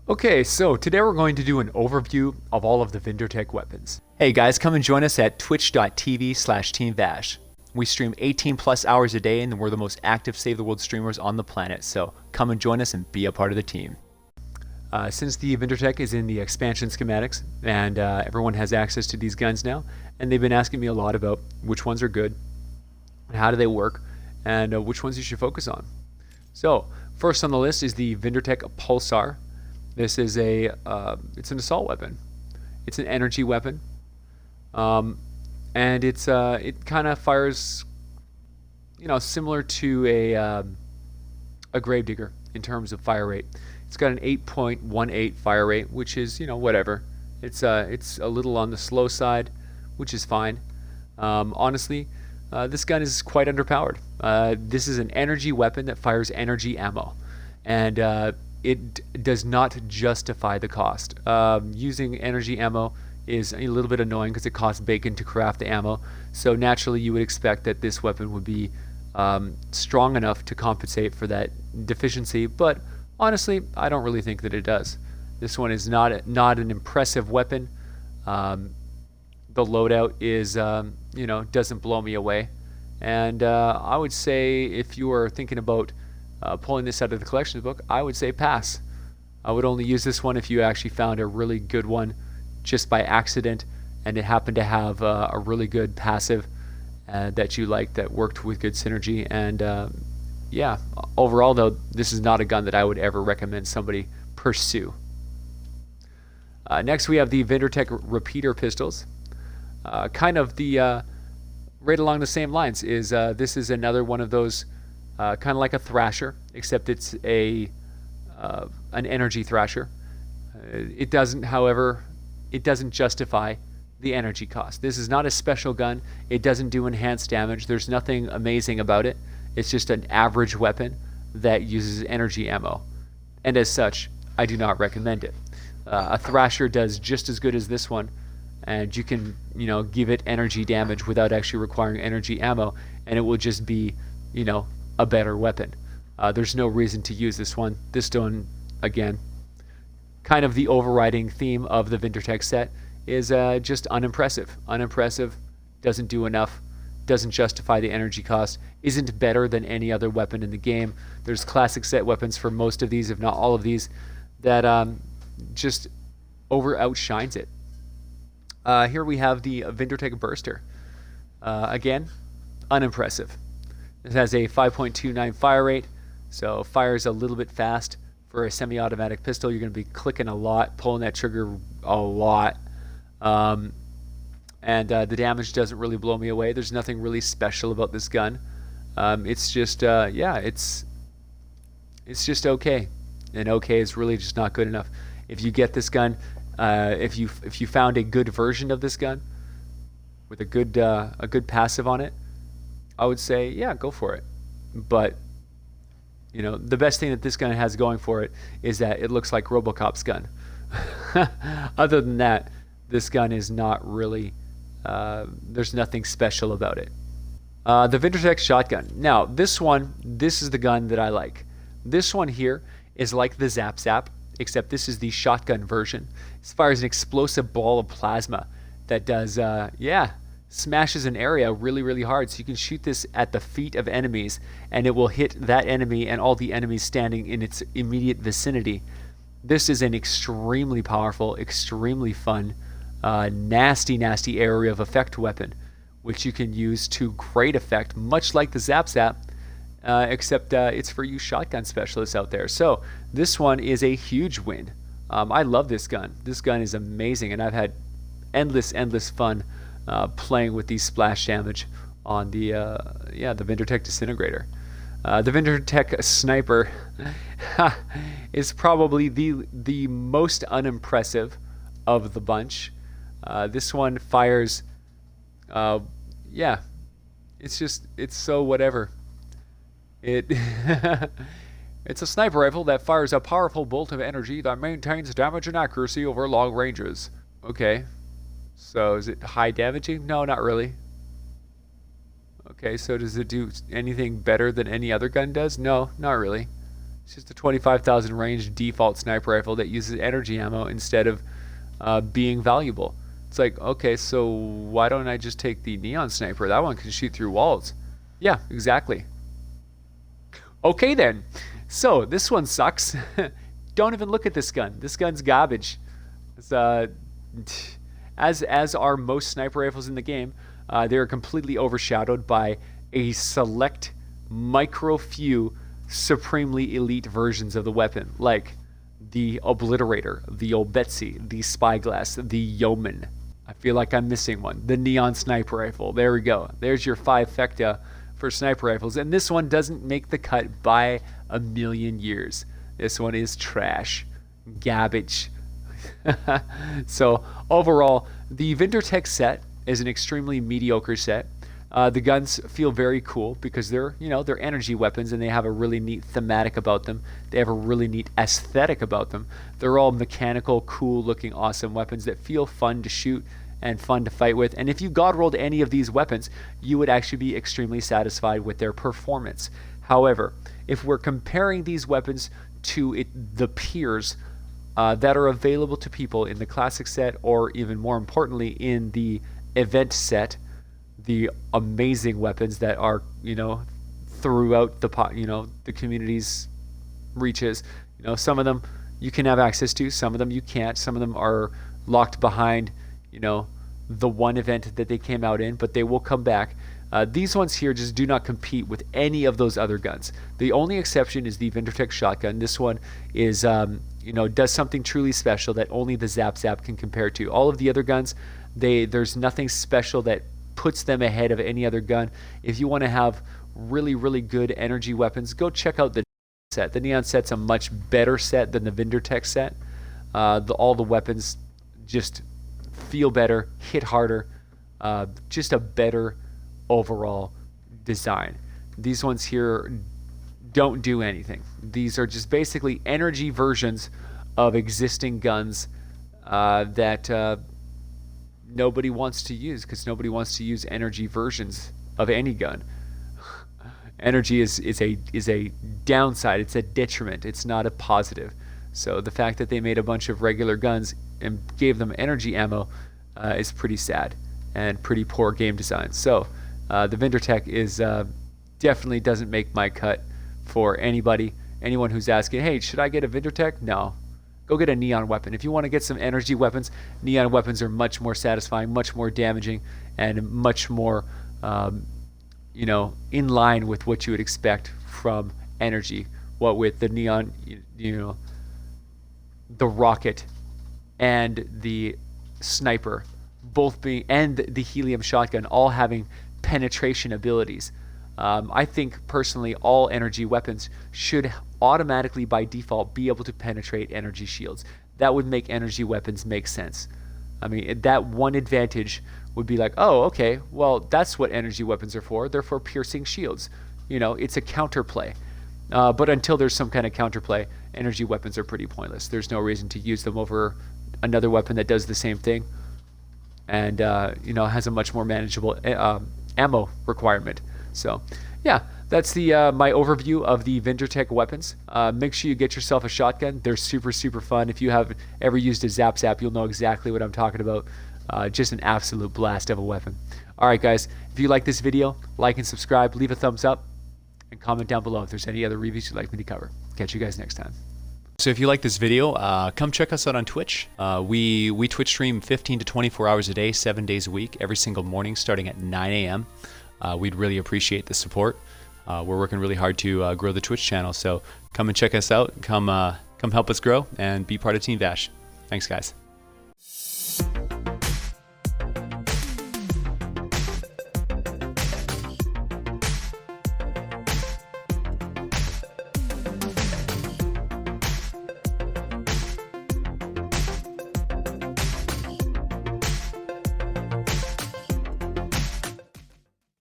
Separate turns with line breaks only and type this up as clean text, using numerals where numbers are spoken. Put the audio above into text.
Okay, so today we're going to do an overview of all of the Vindertech weapons. Hey guys, come and join us at twitch.tv/TeamVASH. We stream 18 plus hours a day and we're the most active Save the World streamers on the planet, so come and join us and be a part of the team. Since the Vindertech is in the expansion schematics and everyone has access to these guns now, and they've been asking me a lot about which ones are good, how do they work, and which ones you should focus on. So, first on the list is the Vindertech Pulsar. This is it's an assault weapon. It's an energy weapon, and it kind of fires, similar to a gravedigger in terms of fire rate. It's got an 8.18 fire rate, which is whatever. It's a little on the slow side, which is fine. Honestly, this gun is quite underpowered. This is an energy weapon that fires energy ammo, and it does not justify the cost. Using energy ammo is a little bit annoying because it costs bacon to craft the ammo, so naturally you would expect that this weapon would be strong enough to compensate for that deficiency, but honestly I don't really think that it does. This one is not an impressive weapon. The loadout is doesn't blow me away, and I would say if you are thinking about pulling this out of the collections book, I would say pass. I would only use this one if you actually found a really good one just by accident and it happened to have a really good passive that you liked that worked with good synergy. And yeah, overall though, this is not a gun that I would ever recommend somebody pursue. Next we have the Vindertech repeater pistols. Kind of the right along the same lines is this is another one of those kind of like a thrasher, except it's an energy thrasher. It doesn't, however, it doesn't justify the energy cost. This is not a special gun. It doesn't do enhanced damage. There's nothing amazing about it. It's just an average weapon that uses energy ammo, and as such, I do not recommend it. A thrasher does just as good as this one, and you can give it energy damage without actually requiring energy ammo, and it will just be a better weapon. There's no reason to use this one. This one, again, kind of the overriding theme of the Vindertech set is just unimpressive. Unimpressive, doesn't do enough, doesn't justify the energy cost, isn't better than any other weapon in the game. There's classic set weapons for most of these, if not all of these, that just outshines it. Here we have the Vindertech Burster. Again, unimpressive. It has a 5.29 fire rate, so fires a little bit fast. For a semi-automatic pistol, you're going to be clicking a lot, pulling that trigger a lot, and the damage doesn't really blow me away. There's nothing really special about this gun. It's just it's just okay, and okay is really just not good enough. If you get this gun, if you found a good version of this gun with a good passive on it, I would say, yeah, go for it. But, the best thing that this gun has going for it is that it looks like RoboCop's gun. Other than that, this gun is not really, there's nothing special about it. The Vindertech shotgun. Now, this is the gun that I like. This one here is like the Zap Zap, except this is the shotgun version. It fires an explosive ball of plasma that does, smashes an area really, really hard. So you can shoot this at the feet of enemies and it will hit that enemy and all the enemies standing in its immediate vicinity. This is an extremely powerful, extremely fun, nasty area of effect weapon, which you can use to great effect, much like the Zap Zap, except it's for you shotgun specialists out there. So this one is a huge win. I love this gun. This gun is amazing, and I've had endless fun playing with these splash damage on the Vindertech Disintegrator. The Vindertech Sniper is probably the most unimpressive of the bunch. This one fires, it's so whatever. It's a sniper rifle that fires a powerful bolt of energy that maintains damage and accuracy over long ranges. Okay. So is it high damaging? No, not really. Okay, so does it do anything better than any other gun does? No, not really. It's just a 25,000 range default sniper rifle that uses energy ammo instead of being valuable. It's like, okay, so why don't I just take the neon sniper? That one can shoot through walls. Yeah, exactly. Okay then. So this one sucks. Don't even look at this gun. This gun's garbage. It's, as are most sniper rifles in the game, they are completely overshadowed by a select micro few supremely elite versions of the weapon, like the Obliterator, the Obetsi, the Spyglass, the Yeoman. I feel like I'm missing one. The Neon Sniper Rifle. There we go. There's your 5 fecta for sniper rifles, and this one doesn't make the cut by a million years. This one is trash. Garbage. So overall, the Vindertech set is an extremely mediocre set. The guns feel very cool because they're energy weapons, and they have a really neat thematic about them. They have a really neat aesthetic about them. They're all mechanical, cool looking, awesome weapons that feel fun to shoot and fun to fight with. And if you god rolled any of these weapons, you would actually be extremely satisfied with their performance. However, if we're comparing these weapons to the peers that are available to people in the classic set, or even more importantly in the event set, the amazing weapons that are throughout the community's reaches. Some of them you can have access to, some of them you can't. Some of them are locked behind the one event that they came out in, but they will come back. These ones here just do not compete with any of those other guns. The only exception is the Vindertech shotgun. This one is does something truly special that only the Zap Zap can compare to. All of the other guns, there's nothing special that puts them ahead of any other gun. If you want to have really, really good energy weapons, go check out the set. The Neon set's a much better set than the Vindertech set. All the weapons just feel better, hit harder, just a better overall design. These ones here don't do anything. These are just basically energy versions of existing guns that nobody wants to use, because nobody wants to use energy versions of any gun. Energy is a downside. It's a detriment. It's not a positive. So the fact that they made a bunch of regular guns and gave them energy ammo is pretty sad and pretty poor game design. So the Vindertech is definitely doesn't make my cut for anybody. Anyone who's asking, hey, should I get a Vindertech? No. Go get a neon weapon. If you want to get some energy weapons, neon weapons are much more satisfying, much more damaging, and much more in line with what you would expect from energy. What with the neon, the rocket and the sniper both being, and the helium shotgun all having penetration abilities. I think personally all energy weapons should automatically by default be able to penetrate energy shields. That would make energy weapons make sense. I mean, that one advantage would be like, oh, okay, well, that's what energy weapons are for. They're for piercing shields. It's a counterplay. But until there's some kind of counterplay, energy weapons are pretty pointless. There's no reason to use them over another weapon that does the same thing and has a much more manageable ammo requirement. So yeah, that's my overview of the Vindertech weapons. Make sure you get yourself a shotgun. They're super, super fun. If you have ever used a Zap Zap, you'll know exactly what I'm talking about. Just an absolute blast of a weapon. All right, guys, if you like this video, like and subscribe, leave a thumbs up, and comment down below if there's any other reviews you'd like me to cover. Catch you guys next time. So if you like this video, come check us out on Twitch. We Twitch stream 15 to 24 hours a day, 7 days a week, every single morning starting at 9 a.m. We'd really appreciate the support. We're working really hard to grow the Twitch channel, so come and check us out. Come help us grow and be part of TeamVASH. Thanks, guys.